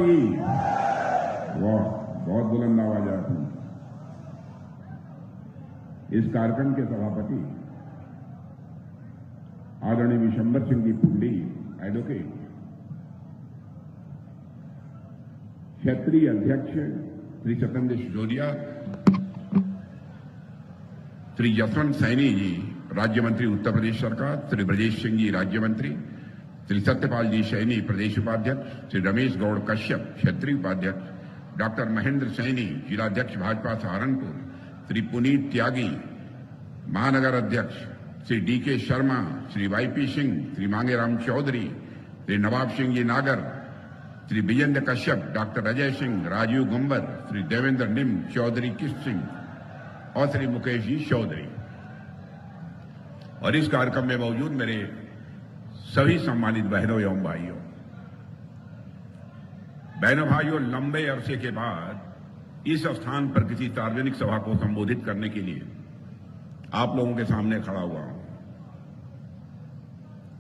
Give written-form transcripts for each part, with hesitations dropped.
की। वाह, बहुत बुलंद आवाज है आपने। इस कार्यक्रम के सभापति आदरणीय विशंबर सिंह जी पुंडी एडवोकेट, क्षेत्रीय अध्यक्ष श्री सत्येंद्र सिसोदिया, श्री यशवंत सैनी जी राज्य मंत्री उत्तर प्रदेश सरकार, श्री ब्रजेश सिंह जी राज्य मंत्री, श्री सत्यपाल जी सैनी प्रदेश उपाध्यक्ष, श्री रमेश गौड़ कश्यप क्षेत्रीय उपाध्यक्ष, डॉक्टर महेंद्र सैनी जिलाध्यक्ष भाजपा सहारनपुर, श्री पुनीत त्यागी महानगर अध्यक्ष, श्री डी.के. शर्मा, श्री वाई.पी. सिंह, श्री मांगेराम चौधरी, श्री नवाब सिंह जी नागर, श्री विजेंद्र कश्यप, डॉक्टर अजय सिंह, राजीव गुंबर, श्री देवेंद्र निम, चौधरी किश सिंह और श्री मुकेश जी चौधरी। और इस कार्यक्रम में मौजूद मेरे सभी सम्मानित बहनों एवं भाइयों, लंबे अरसे के बाद इस स्थान पर किसी सार्वजनिक सभा को संबोधित करने के लिए आप लोगों के सामने खड़ा हुआ हूं।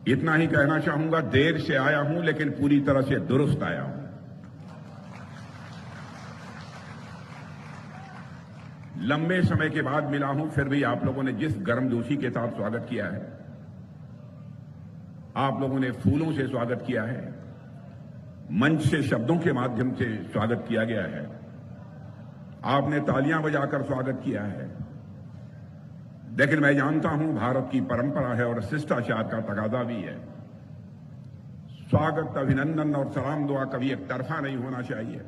इतना ही कहना चाहूंगा, देर से आया हूं लेकिन पूरी तरह से दुरुस्त आया हूं। लंबे समय के बाद मिला हूं, फिर भी आप लोगों ने जिस गर्मजोशी के साथ स्वागत किया है, आप लोगों ने फूलों से स्वागत किया है, मंच से शब्दों के माध्यम से स्वागत किया गया है, आपने तालियां बजाकर स्वागत किया है। लेकिन मैं जानता हूं भारत की परंपरा है और शिष्टाचार का तकाजा भी है। स्वागत, अभिनंदन और सलाम दुआ कभी एक तरफा नहीं होना चाहिए।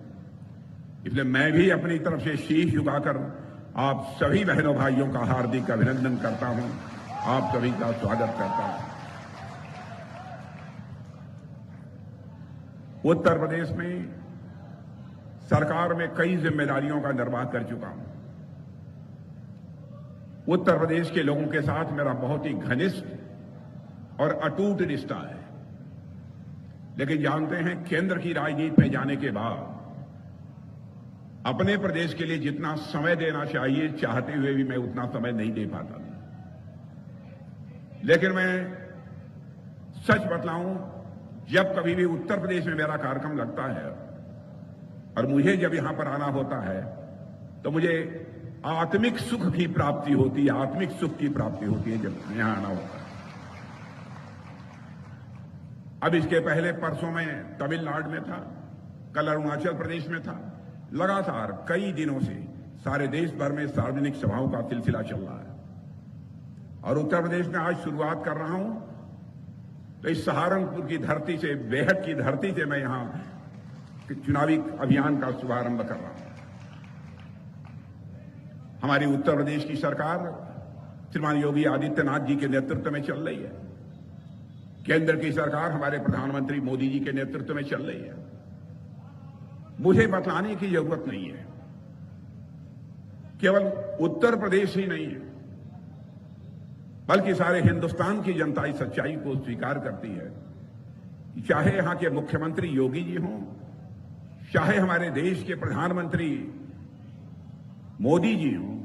इसलिए मैं भी अपनी तरफ से शीश झुकाकर आप सभी बहनों भाइयों का हार्दिक अभिनंदन करता हूं, आप सभी का स्वागत करता हूं। उत्तर प्रदेश में सरकार में कई जिम्मेदारियों का निर्वाह कर चुका हूं। उत्तर प्रदेश के लोगों के साथ मेरा बहुत ही घनिष्ठ और अटूट रिश्ता है। लेकिन जानते हैं, केंद्र की राजनीति में जाने के बाद अपने प्रदेश के लिए जितना समय देना चाहिए, चाहते हुए भी मैं उतना समय नहीं दे पाता। लेकिन मैं सच बतलाऊं, जब कभी भी उत्तर प्रदेश में मेरा कार्यक्रम लगता है और मुझे जब यहां पर आना होता है तो मुझे आत्मिक सुख की प्राप्ति होती है, आत्मिक सुख की प्राप्ति होती है जब यहां आना होता है। अब इसके पहले परसों में तमिलनाडु में था, कल अरुणाचल प्रदेश में था। लगातार कई दिनों से सारे देश भर में सार्वजनिक सभाओं का सिलसिला चल रहा है और उत्तर प्रदेश में आज शुरुआत कर रहा हूं तो इस सहारनपुर की धरती से, बेहद की धरती से मैं यहां चुनावी अभियान का शुभारंभ कर रहा हूं। हमारी उत्तर प्रदेश की सरकार श्रीमान योगी आदित्यनाथ जी के नेतृत्व में चल रही है। केंद्र की सरकार हमारे प्रधानमंत्री मोदी जी के नेतृत्व में चल रही है। मुझे बतलाने की जरूरत नहीं है, केवल उत्तर प्रदेश ही नहीं है बल्कि सारे हिंदुस्तान की जनता इस सच्चाई को स्वीकार करती है। चाहे यहां के मुख्यमंत्री योगी जी हों, चाहे हमारे देश के प्रधानमंत्री मोदी जी हों,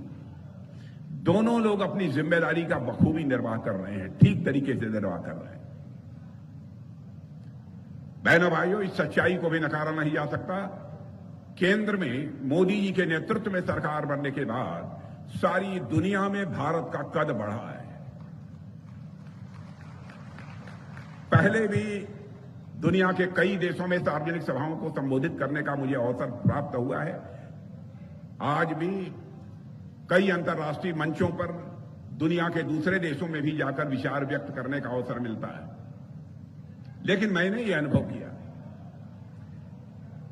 दोनों लोग अपनी जिम्मेदारी का बखूबी निर्वाह कर रहे हैं, ठीक तरीके से निर्वाह कर रहे हैं। बहनों भाइयों, इस सच्चाई को भी नकारा नहीं जा सकता। केंद्र में मोदी जी के नेतृत्व में सरकार बनने के बाद सारी दुनिया में भारत का कद बढ़ा है। पहले भी दुनिया के कई देशों में सार्वजनिक सभाओं को संबोधित करने का मुझे अवसर प्राप्त हुआ है। आज भी कई अंतर्राष्ट्रीय मंचों पर दुनिया के दूसरे देशों में भी जाकर विचार व्यक्त करने का अवसर मिलता है। लेकिन मैंने ये अनुभव किया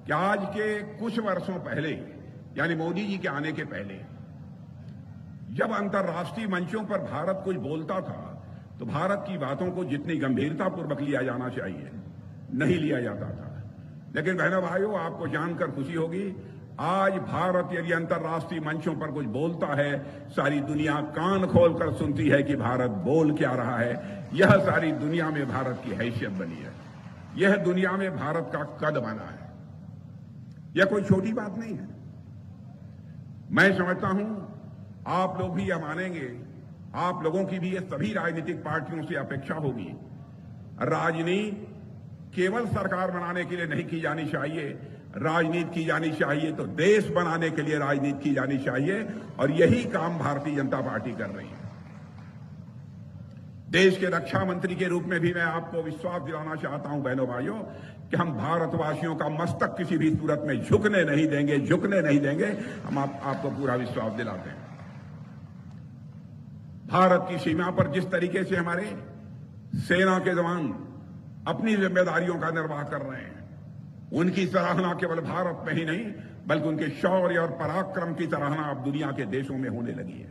कि आज के कुछ वर्षों पहले, यानी मोदी जी के आने के पहले, जब अंतर्राष्ट्रीय मंचों पर भारत कुछ बोलता था तो भारत की बातों को जितनी गंभीरतापूर्वक लिया जाना चाहिए नहीं लिया जाता था। लेकिन बहनों भाइयों, आपको जानकर खुशी होगी, आज भारत यदि अंतर्राष्ट्रीय मंचों पर कुछ बोलता है, सारी दुनिया कान खोलकर सुनती है कि भारत बोल क्या रहा है। यह सारी दुनिया में भारत की हैसियत बनी है, यह दुनिया में भारत का कद बना है। यह कोई छोटी बात नहीं है। मैं समझता हूं आप लोग भी यह मानेंगे, आप लोगों की भी ये सभी राजनीतिक पार्टियों से अपेक्षा होगी। राजनीति केवल सरकार बनाने के लिए नहीं की जानी चाहिए, राजनीति की जानी चाहिए तो देश बनाने के लिए राजनीति की जानी चाहिए, और यही काम भारतीय जनता पार्टी कर रही है। देश के रक्षा मंत्री के रूप में भी मैं आपको विश्वास दिलाना चाहता हूं बहनों भाइयों कि हम भारतवासियों का मस्तक किसी भी सूरत में झुकने नहीं देंगे। हम आपको पूरा विश्वास दिलाते हैं। भारत की सीमा पर जिस तरीके से हमारे सेना के जवान अपनी जिम्मेदारियों का निर्वाह कर रहे हैं, उनकी सराहना केवल भारत में ही नहीं बल्कि उनके शौर्य और पराक्रम की सराहना अब दुनिया के देशों में होने लगी है।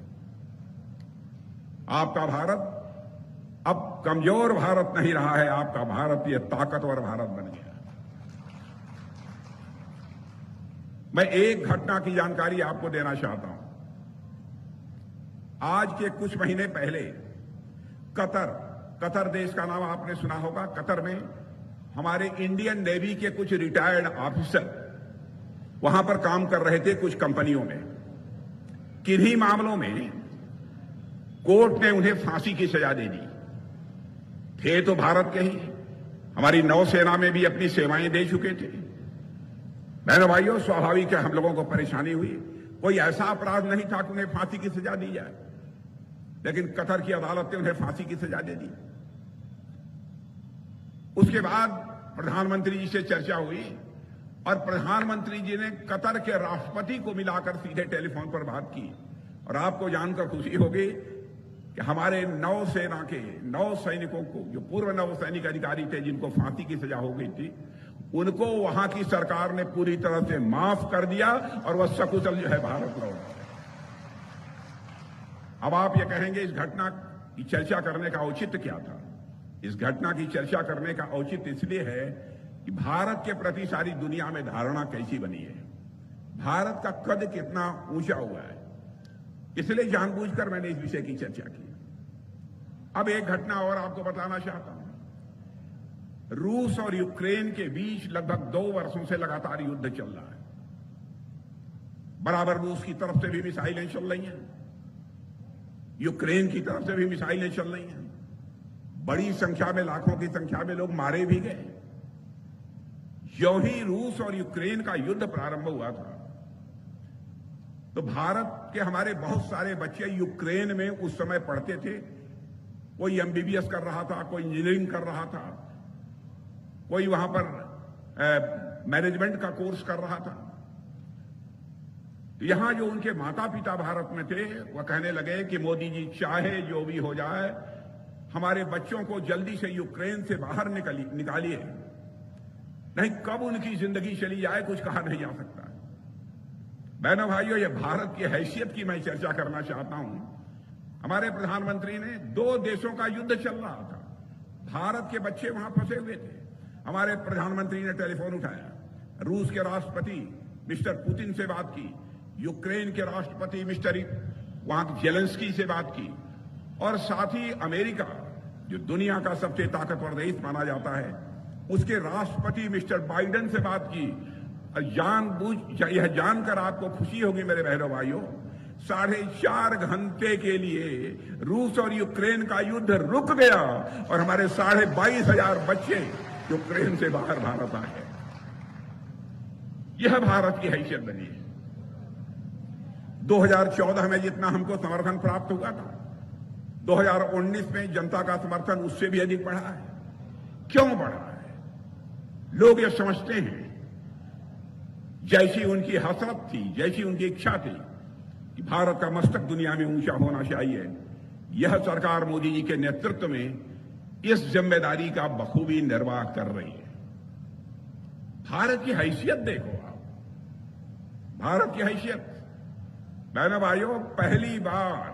आपका भारत अब कमजोर भारत नहीं रहा है, आपका भारत ये ताकतवर भारत बन गया। मैं एक घटना की जानकारी आपको देना चाहता हूं। आज के कुछ महीने पहले कतर देश का नाम आपने सुना होगा। कतर में हमारे इंडियन नेवी के कुछ रिटायर्ड ऑफिसर वहां पर काम कर रहे थे कुछ कंपनियों में। किन्हीं मामलों में कोर्ट ने उन्हें फांसी की सजा दे दी। थे तो भारत के ही, हमारी नौसेना में भी अपनी सेवाएं दे चुके थे। बहनों भाइयों, स्वाभाविक है हम लोगों को परेशानी हुई। कोई ऐसा अपराध नहीं था कि उन्हें फांसी की सजा दी जाए, लेकिन कतर की अदालत ने उन्हें फांसी की सजा दे दी। उसके बाद प्रधानमंत्री जी से चर्चा हुई और प्रधानमंत्री जी ने कतर के राष्ट्रपति को मिलाकर सीधे टेलीफोन पर बात की। और आपको जानकर खुशी होगी कि हमारे नौसेना के 9 सैनिकों को, जो पूर्व नौसैनिक अधिकारी थे जिनको फांसी की सजा हो गई थी, उनको वहां की सरकार ने पूरी तरह से माफ कर दिया और वह सकुशल जो है भारत लौट गए। अब आप ये कहेंगे इस घटना की चर्चा करने का औचित्य क्या था? इस घटना की चर्चा करने का औचित्य इसलिए है कि भारत के प्रति सारी दुनिया में धारणा कैसी बनी है, भारत का कद कितना ऊंचा हुआ है, इसलिए जानबूझकर मैंने इस विषय की चर्चा की। अब एक घटना और आपको बताना चाहता हूं। रूस और यूक्रेन के बीच लगभग 2 वर्षों से लगातार युद्ध चल रहा है। बराबर रूस की तरफ से भी मिसाइलें चल रही हैं, यूक्रेन की तरफ से भी मिसाइलें चल रही हैं। बड़ी संख्या में, लाखों की संख्या में लोग मारे भी गए। जो ही रूस और यूक्रेन का युद्ध प्रारंभ हुआ था तो भारत के हमारे बहुत सारे बच्चे यूक्रेन में उस समय पढ़ते थे। कोई एमबीबीएस कर रहा था, कोई इंजीनियरिंग कर रहा था, कोई वहां पर मैनेजमेंट का कोर्स कर रहा था। यहां जो उनके माता पिता भारत में थे वह कहने लगे कि मोदी जी चाहे जो भी हो जाए, हमारे बच्चों को जल्दी से यूक्रेन से बाहर निकालिए, नहीं कब उनकी जिंदगी चली जाए कुछ कहा नहीं जा सकता। बहनों भाइयों, ये भारत की हैसियत की मैं चर्चा करना चाहता हूं। हमारे प्रधानमंत्री ने 2 देशों का युद्ध चल रहा था, भारत के बच्चे वहां फंसे हुए थे। हमारे प्रधानमंत्री ने टेलीफोन उठाया, रूस के राष्ट्रपति मिस्टर पुतिन से बात की, यूक्रेन के राष्ट्रपति मिस्टर वहां जेलेंस्की से बात की, और साथ ही अमेरिका, जो दुनिया का सबसे ताकतवर देश माना जाता है, उसके राष्ट्रपति मिस्टर बाइडेन से बात की। यह जानकर आपको खुशी होगी मेरे बहनों भाइयों, 4.5 घंटे के लिए रूस और यूक्रेन का युद्ध रुक गया और हमारे 22,500 बच्चे यूक्रेन से बाहर भारत आए। यह भारत की हैसियत बनी है। 2014 में जितना हमको समर्थन प्राप्त हुआ था, 2019 में जनता का समर्थन उससे भी अधिक बढ़ा है। क्यों बढ़ा है? लोग ये समझते हैं, जैसी उनकी हसरत थी, जैसी उनकी इच्छा थी कि भारत का मस्तक दुनिया में ऊंचा होना चाहिए, यह सरकार मोदी जी के नेतृत्व में इस जिम्मेदारी का बखूबी निर्वाह कर रही है। भारत की हैसियत देखो आप, भारत की हैसियत। बहनों भाइयों, पहली बार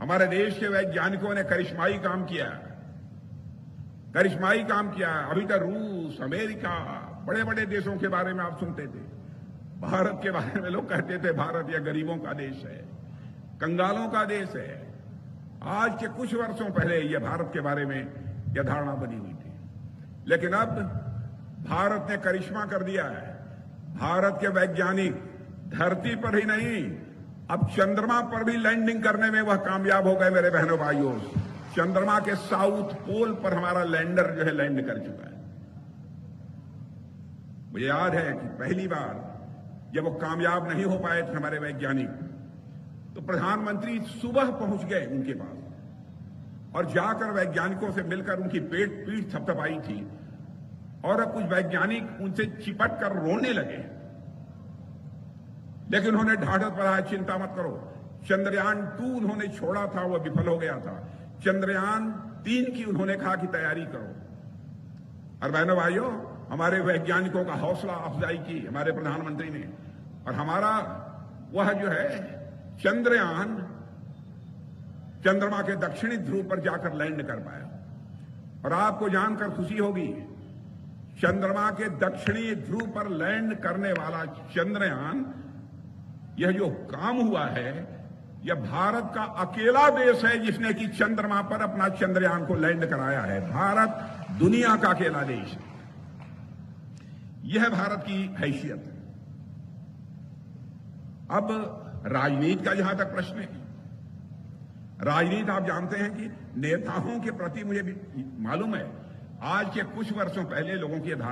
हमारे देश के वैज्ञानिकों ने करिश्माई काम किया। अभी तक रूस, अमेरिका, बड़े बड़े देशों के बारे में आप सुनते थे। भारत के बारे में लोग कहते थे भारत यह गरीबों का देश है, कंगालों का देश है। आज के कुछ वर्षों पहले यह भारत के बारे में यह धारणा बनी हुई थी, लेकिन अब भारत ने करिश्मा कर दिया है। भारत के वैज्ञानिक धरती पर ही नहीं, अब चंद्रमा पर भी लैंडिंग करने में वह कामयाब हो गए। मेरे बहनों भाइयों, चंद्रमा के साउथ पोल पर हमारा लैंडर जो है लैंड कर चुका है। मुझे याद है कि पहली बार जब वो कामयाब नहीं हो पाए थे हमारे वैज्ञानिक, तो प्रधानमंत्री सुबह पहुंच गए उनके पास और जाकर वैज्ञानिकों से मिलकर उनकी पीठ थपथपाई थी और अब कुछ वैज्ञानिक उनसे चिपट कर रोने लगे। लेकिन उन्होंने ढाढ़स बढ़ाया, चिंता मत करो, चंद्रयान 2 उन्होंने छोड़ा था, वह विफल हो गया था। चंद्रयान 3 की उन्होंने कहा कि तैयारी करो। और बहनों भाइयों, हमारे वैज्ञानिकों का हौसला अफजाई की हमारे प्रधानमंत्री ने, और हमारा वह जो है चंद्रयान चंद्रमा के दक्षिणी ध्रुव पर जाकर लैंड कर पाया। और आपको जानकर खुशी होगी, चंद्रमा के दक्षिणी ध्रुव पर लैंड करने वाला चंद्रयान, यह जो काम हुआ है, यह भारत का अकेला देश है जिसने कि चंद्रमा पर अपना चंद्रयान को लैंड कराया है। भारत दुनिया का अकेला देश है। यह भारत की हैसियत है। अब राजनीति का जहां तक प्रश्न है, राजनीति आप जानते हैं कि नेताओं के प्रति मुझे भी मालूम है, आज के कुछ वर्षों पहले लोगों की धारणा